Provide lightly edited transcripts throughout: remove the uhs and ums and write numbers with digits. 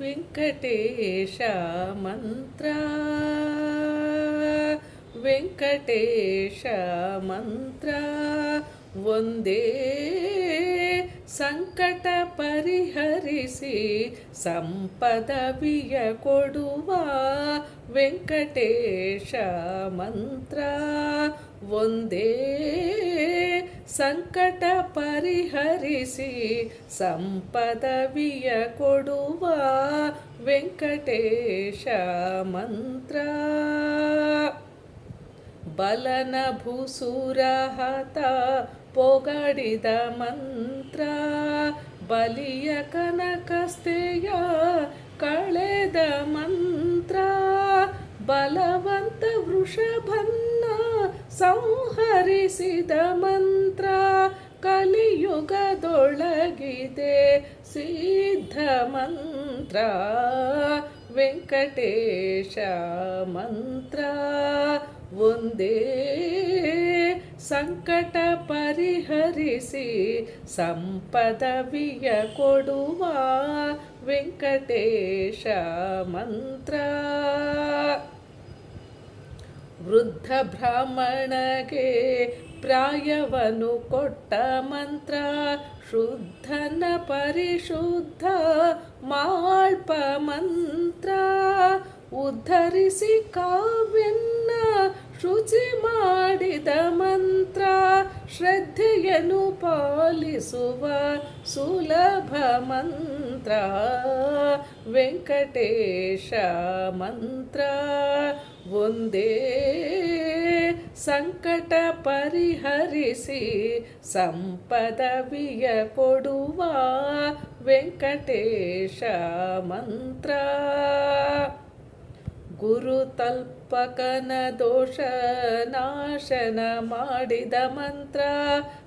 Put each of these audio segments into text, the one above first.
ವೆಂಕಟೇಶ ಮಂತ್ರ ವೆಂಕಟೇಶ ಮಂತ್ರ ಒಂದೇ ಸಂಕಟ ಪರಿಹರಿಸಿ ಸಂಪದವಿಯ ಕೊಡುವ ವೆಂಕಟೇಶ ಮಂತ್ರ ಒಂದೇ ಸಂಕಟ ಪರಿಹರಿಸಿ ಸಂಪದವಿಯ ಕೊಡುವ ವೆಂಕಟೇಶ ಮಂತ್ರ ಬಲನ ಭೂಸುರಹತ ಪೊಗಡಿದ ಮಂತ್ರ ಬಲಿಯ ಕನಕಸ್ತೆಯ ಕಳೆದ ಮಂತ್ರ ಬಲವಂತ ವೃಷಭನ್ನ ಸಂಹರಿಸಿದ ಮಂತ್ರ ಕಲಿಯುಗದೊಳಗಿದೆ ಸಿದ್ಧ ಮಂತ್ರ ವೆಂಕಟೇಶ ಮಂತ್ರ ಒಂದೇ ಸಂಕಟ ಪರಿಹರಿಸಿ ಸಂಪದವಿಯ ಕೊಡುವ ವೆಂಕಟೇಶ ಮಂತ್ರ ವೃದ್ಧ ಬ್ರಾಹ್ಮಣಗೆ ಪ್ರಾಯವನ್ನು ಕೊಟ್ಟ ಮಂತ್ರ ಶುದ್ಧನ ಪರಿಶುದ್ಧ ಮಾಳ್ಪ ಮಂತ್ರ ಉದ್ಧರಿಸಿ ಕಾವ್ಯನ್ನ ಶುಚಿ ಮಾಡಿದ ಮಂತ್ರ ಶ್ರದ್ಧೆಯನ್ನು ಪಾಲಿಸುವ ಸುಲಭ ಮಂತ್ರ ವೆಂಕಟೇಶ ಮಂತ್ರ ಒಂದೇ ಸಂಕಟ ಪರಿಹರಿಸಿ ಸಂಪದವಿಯ ಕೊಡುವ ವೆಂಕಟೇಶ ಮಂತ್ರ ಗುರುತಲ್ಪಕನ ದೋಷ ನಾಶನ ಮಾಡಿದ ಮಂತ್ರ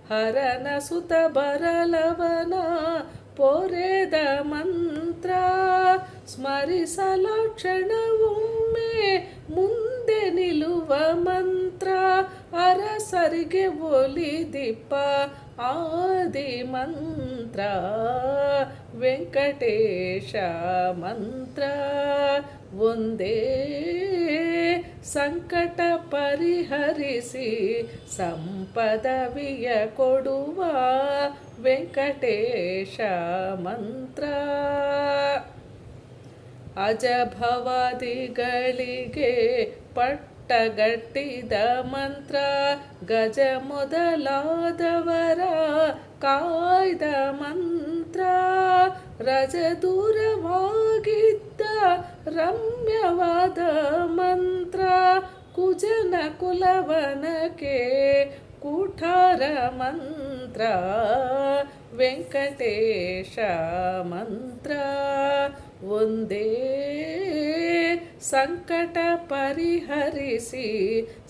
ಹರನ ಸುತ ಬರಲವನ ಪೊರೆದ ಮಂತ್ರ ಸ್ಮರಿಸಲ ಕ್ಷಣವೊಮ್ಮೆ ಮುಂದೆ ನಿಲ್ಲುವ ಮಂತ್ರ ಅರಸರಿಗೆ ಒಲಿದಿಪ್ಪ ಆದಿ ಮಂತ್ರ ವೆಂಕಟೇಶ ಮಂತ್ರ ಒಂದೇ ಸಂಕಟ ಪರಿಹರಿಸಿ ಸಂಪದವಿಯ ಕೊಡುವ ವೆಂಕಟೇಶ ಮಂತ್ರ ಅಜಭವಾದಿಗಳಿಗೆ ಪಟ್ಟಗಟ್ಟಿದ ಮಂತ್ರ ಗಜ ಮೊದಲಾದವರ ಕಾಯ್ದ ಮಂತ್ರ ರಜ ದೂರವಾಗಿದ್ದ ರಮ್ಯವಾದ ಮಂತ್ರ ಕುಜನ ಕುಲವನಕ್ಕೆ ಕುಠಾರ ಮಂತ್ರ ವೆಂಕಟೇಶ ಮಂತ್ರ ಒಂದೇ ಸಂಕಟ ಪರಿಹರಿಸಿ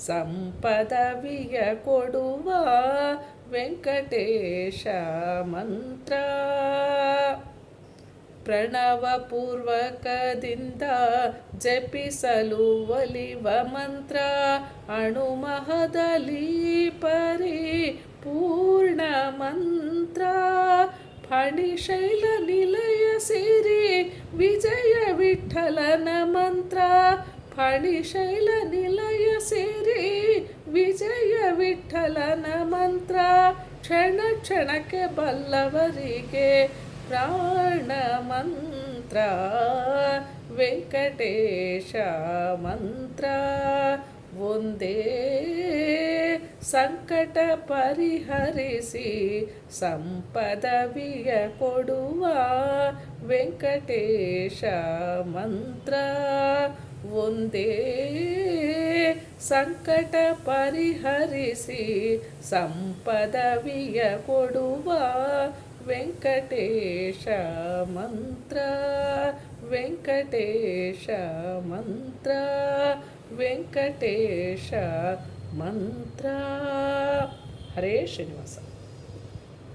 ಸಂಪದವಿಯ ಕೊಡುವ ವೆಂಕಟೇಶ ಮಂತ್ರ ಪ್ರಣವ ಪೂರ್ವಕದಿಂದ ಜಪಿಸಲು ಒಲಿವ ಮಂತ್ರ ಅಣುಮಹದಲ್ಲಿ ಪರಿಪೂರ್ಣ ಮಂತ್ರ ಫಣಿಶೈಲ ನಿಲಯ ಸಿರಿ ವಿಜಯ ವಿಠಲನ ಮಂತ್ರ ಫಣಿಶೈಲ ನಿಲಯ ಸಿರಿ ವಿಜಯ ವಿಠಲನ ಮಂತ್ರ ಕ್ಷಣ ಕ್ಷಣಕ್ಕೆ ಬಲ್ಲವರಿಗೆ ಪ್ರಾಣ ಮಂತ್ರ ವೆಂಕಟೇಶ ಮಂತ್ರ ಒಂದೇ ಸಂಕಟ ಪರಿಹರಿಸಿ ಸಂಪದವಿಯ ಕೊಡುವ ವೆಂಕಟೇಶ ಮಂತ್ರ ಒಂದೇ ಸಂಕಟ ಪರಿಹರಿಸಿ ಸಂಪದವಿಯ ಕೊಡುವ ವೆಂಕಟೇಶ ಮಂತ್ರ ವೆಂಕಟೇಶ ಮಂತ್ರ ವೆಂಕಟೇಶ ಮಂತ್ರ ಹರೇ ಶ್ರೀನಿವಾಸ.